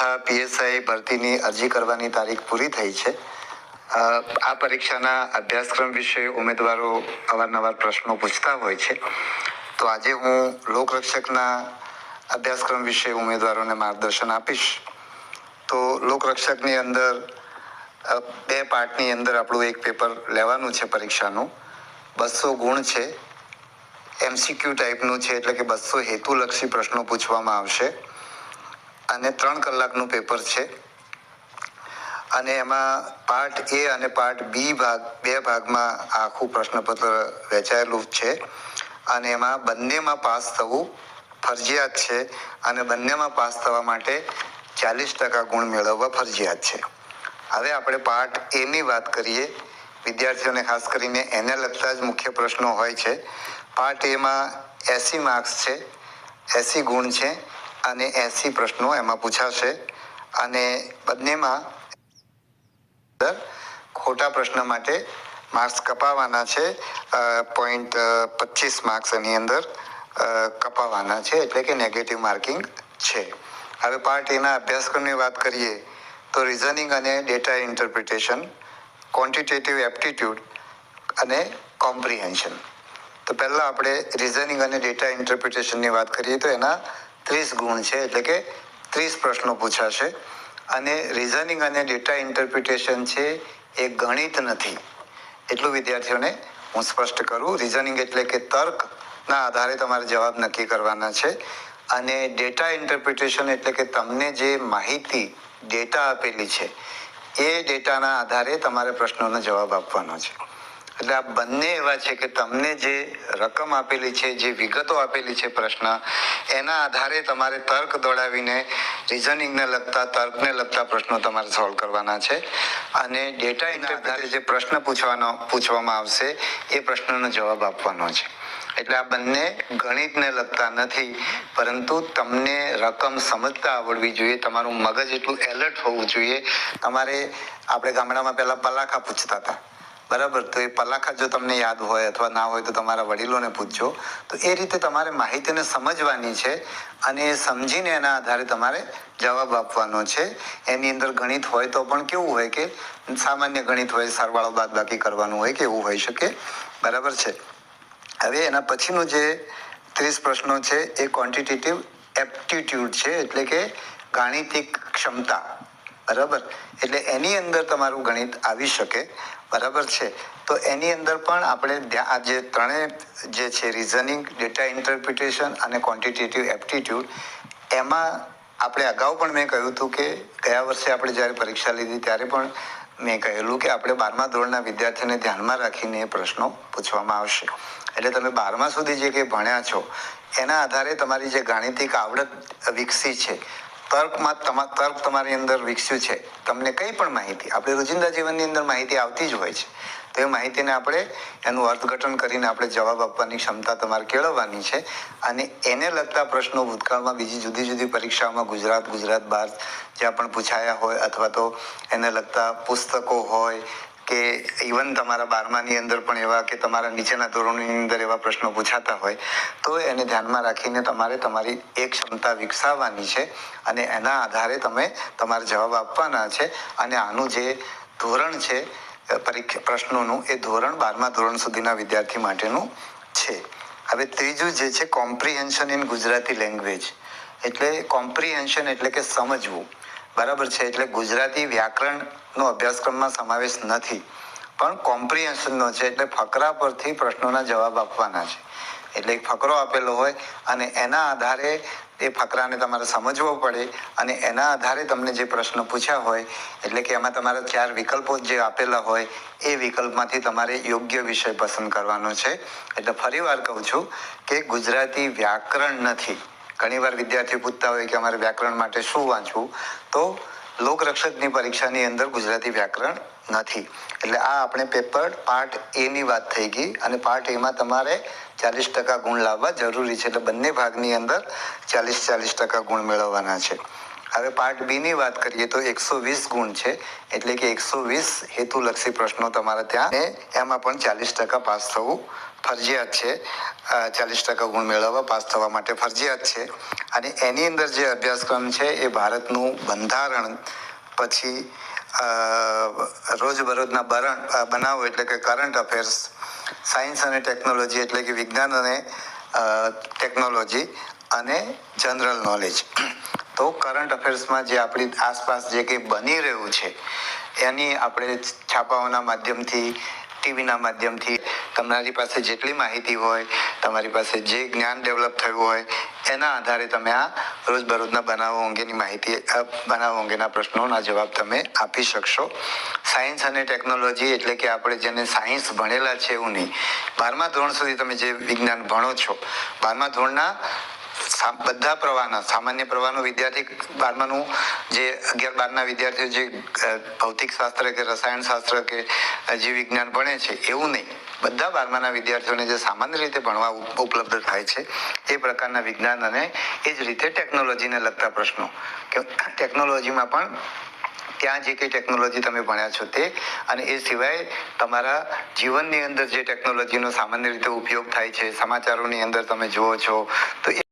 તથા પીએસઆઈ ભરતીની અરજી કરવાની તારીખ પૂરી થઈ છે. આ પરીક્ષાના અભ્યાસક્રમ વિશે ઉમેદવારો અવારનવાર પ્રશ્નો પૂછતા હોય છે, તો આજે હું લોકરક્ષકના અભ્યાસક્રમ વિશે ઉમેદવારોને માર્ગદર્શન આપીશ. તો લોકરક્ષકની અંદર બે પાર્ટની અંદર આપણું એક પેપર લેવાનું છે પરીક્ષાનું. 200 ગુણ છે, એમસીક્યુ ટાઈપનું છે, એટલે કે 200 હેતુલક્ષી પ્રશ્નો પૂછવામાં આવશે અને 3 કલાકનું પેપર છે. અને એમાં પાર્ટ એ અને પાર્ટ બી બે ભાગમાં આખું પ્રશ્નપત્ર વહેંચાયેલું છે અને એમાં બંનેમાં પાસ થવું ફરજિયાત છે અને બંનેમાં પાસ થવા માટે 40% ગુણ મેળવવા ફરજિયાત છે. હવે આપણે પાર્ટ એની વાત કરીએ. વિદ્યાર્થીઓને ખાસ કરીને એને લગતા જ મુખ્ય પ્રશ્નો હોય છે. પાર્ટ એમાં 80 માર્ક્સ છે, 80 ગુણ છે અને 80 પ્રશ્નો એમાં પૂછાશે અને બંનેમાં ખોટા પ્રશ્ન માટે માર્ક્સ કપાવવાના છે. 0.25 માર્ક્સ એની અંદર કપાવવાના છે, એટલે કે નેગેટિવ માર્કિંગ છે. હવે પાર્ટ એના અભ્યાસક્રમની વાત કરીએ તો રિઝનિંગ અને ડેટા ઇન્ટરપ્રિટેશન, ક્વોન્ટિટેટિવ એપ્ટિટ્યૂડ અને કોમ્પ્રિહેન્શન. તો પહેલાં આપણે રિઝનિંગ અને ડેટા ઇન્ટરપ્રિટેશનની વાત કરીએ તો એના 30 ગુણ છે, એટલે કે 30 પ્રશ્નો પૂછાશે. અને રિઝનિંગ અને ડેટા ઇન્ટરપ્રિટેશન છે એ ગણિત નથી, એટલું વિદ્યાર્થીઓને હું સ્પષ્ટ કરું. રિઝનિંગ એટલે કે તર્કના આધારે તમારે જવાબ નક્કી કરવાના છે અને ડેટા ઇન્ટરપ્રિટેશન એટલે કે તમને જે માહિતી ડેટા આપેલી છે એ ડેટાના આધારે તમારે પ્રશ્નોનો જવાબ આપવાનો છે. એટલે આ બંને એવા છે કે તમને જે રકમ આપેલી છે, જે વિગતો આપેલી છે પ્રશ્ન, એના આધારે તમારે તર્ક દોડાવીને રિઝનિંગને લગતા, તર્કને લગતા પ્રશ્નો તમારે સોલ્વ કરવાના છે અને ડેટાના આધારે જે પ્રશ્ન પૂછવામાં આવશે એ પ્રશ્નનો જવાબ આપવાનો છે. એટલે આ બંને ગણિતને લગતા નથી, પરંતુ તમને રકમ સમજતા આવડવી જોઈએ, તમારું મગજ એટલું એલર્ટ હોવું જોઈએ. તમારે આપણે ગામડામાં પહેલા પલાખા પૂછતા હતા, બરાબર? તો એ પલાખા જો તમને યાદ હોય અથવા ના હોય તો તમારા વડીલોને પૂછજો. તો એ રીતે તમારે માહિતીને સમજવાની છે અને એ સમજીને એના આધારે તમારે જવાબ આપવાનો છે. એની અંદર ગણિત હોય તો પણ કેવું હોય કે સામાન્ય ગણિત હોય, સરવાળો બાદબાકી કરવાનું હોય કે એવું હોઈ શકે, બરાબર છે? હવે એના પછીનું જે 30 પ્રશ્નો છે એ ક્વોન્ટિટેટિવ એપ્ટિટ્યૂડ છે, એટલે કે ગાણિતિક ક્ષમતા, બરાબર? એટલે એની અંદર તમારું ગણિત આવી શકે, બરાબર છે? તો એની અંદર પણ આપણે આ જે ત્રણેય જે છે રિઝનિંગ, ડેટા ઇન્ટરપ્રિટેશન અને ક્વોન્ટિટેટિવ એપ્ટિટ્યૂડ, એમાં આપણે અગાઉ પણ મેં કહ્યું હતું કે ગયા વર્ષે આપણે જ્યારે પરીક્ષા લીધી ત્યારે પણ મેં કહેલું કે આપણે 12મા ધોરણના વિદ્યાર્થીઓને ધ્યાનમાં રાખીને એ પ્રશ્નો પૂછવામાં આવશે. એટલે તમે 12મા સુધી જે કંઈ ભણ્યા છો એના આધારે તમારી જે ગાણિતિક આવડત વિકસી છે, તર્ક તમારી અંદર વિકસ્યું છે, તમને કંઈ પણ માહિતી આપણે રોજિંદા જીવનની અંદર માહિતી આવતી જ હોય છે, તો એ માહિતીને આપણે એનું અર્થઘટન કરીને આપણે જવાબ આપવાની ક્ષમતા તમારે કેળવવાની છે. અને એને લગતા પ્રશ્નો ભૂતકાળમાં બીજી જુદી જુદી પરીક્ષાઓમાં ગુજરાત બહાર જ્યાં પણ પૂછાયા હોય અથવા તો એને લગતા પુસ્તકો હોય કે ઇવન તમારા 12માની અંદર પણ એવા કે તમારા નીચેના ધોરણોની અંદર એવા પ્રશ્નો પૂછાતા હોય, તો એને ધ્યાનમાં રાખીને તમારે તમારી એ ક્ષમતા વિકસાવવાની છે અને એના આધારે તમે તમારા જવાબ આપવાના છે. અને આનું જે ધોરણ છે પરીક્ષા પ્રશ્નોનું, એ ધોરણ 12મા ધોરણ સુધીના વિદ્યાર્થી માટેનું છે. હવે ત્રીજું જે છે કોમ્પ્રિહેન્શન ઇન ગુજરાતી લેંગ્વેજ, એટલે કોમ્પ્રિહેન્શન એટલે કે સમજવું, બરાબર છે? એટલે ગુજરાતી વ્યાકરણનો અભ્યાસક્રમમાં સમાવેશ નથી, પણ કોમ્પ્રિહેન્શનનો છે, એટલે ફકરા પરથી પ્રશ્નોના જવાબ આપવાના છે. એટલે એક ફકરો આપેલો હોય અને એના આધારે એ ફકરાને તમારે સમજવો પડે અને એના આધારે તમને જે પ્રશ્ન પૂછ્યા હોય, એટલે કે એમાં તમારા 4 વિકલ્પો જે આપેલા હોય એ વિકલ્પમાંથી તમારે યોગ્ય વિષય પસંદ કરવાનો છે. એટલે ફરી વાર કહું છું કે ગુજરાતી વ્યાકરણ નથી. ઘણીવાર વિદ્યાર્થીઓ પૂછતા હોય કે અમારે વ્યાકરણ માટે શું વાંચવું, તો લોકરક્ષકની પરીક્ષાની અંદર ગુજરાતી વ્યાકરણ નથી. એટલે આ આપણે પેપર પાર્ટ એની વાત થઈ ગઈ અને પાર્ટ એમાં તમારે 40% ગુણ લાવવા જરૂરી છે. એટલે બંને ભાગની અંદર 40% ગુણ મેળવવાના છે. હવે પાર્ટ બીની વાત કરીએ તો 120 ગુણ છે, એટલે કે 120 હેતુલક્ષી પ્રશ્નો તમારે ત્યાં, એમાં પણ 40% પાસ થવું ફરજિયાત છે. 40% ગુણ મેળવવા પાસ થવા માટે ફરજિયાત છે. અને એની અંદર જે અભ્યાસક્રમ છે એ ભારતનું બંધારણ, પછી રોજબરોજના બનાવો એટલે કે કરંટ અફેર્સ, સાયન્સ અને ટેકનોલોજી એટલે કે વિજ્ઞાન અને ટેકનોલોજી, અને જનરલ નોલેજ. તો કરંટ અફેર્સમાં જે આપણી આસપાસ જે કંઈ બની રહ્યું છે એની આપણે છાપાઓના માધ્યમથી, ટીવીના માધ્યમથી, તમારી પાસે જેટલી માહિતી હોય, તમારી પાસે જે જ્ઞાન ડેવલપ થયું હોય એના આધારે તમે આ રોજબરોજના બનાવો અંગેની માહિતી, બનાવો અંગેના પ્રશ્નોના જવાબ તમે આપી શકશો. સાયન્સ અને ટેકનોલોજી એટલે કે આપણે જેને સાયન્સ ભણેલા છે એવું નહીં. 12મા ધોરણ સુધી તમે જે વિજ્ઞાન ભણો છો, 12મા ધોરણના બધા પ્રવાહના, સામાન્ય પ્રવાહનો વિદ્યાર્થી 12માનું જે 11-12ના વિદ્યાર્થીઓ જે ભૌતિક શાસ્ત્ર કે રસાયણ શાસ્ત્ર કે જીવ વિજ્ઞાન ભણે છે એવું નહીં. બધા 12માના વિદ્યાર્થીઓને જે સામાન્ય રીતે ભણવા ઉપલબ્ધ થાય છે એ પ્રકારના વિજ્ઞાન અને એ જ રીતે ટેકનોલોજીને લગતા પ્રશ્નો, કે ટેકનોલોજીમાં પણ ત્યાં જે કંઈ ટેકનોલોજી તમે ભણ્યા છો તે, અને એ સિવાય તમારા જીવનની અંદર જે ટેકનોલોજીનો સામાન્ય રીતે ઉપયોગ થાય છે, સમાચારોની અંદર તમે જુઓ છો તો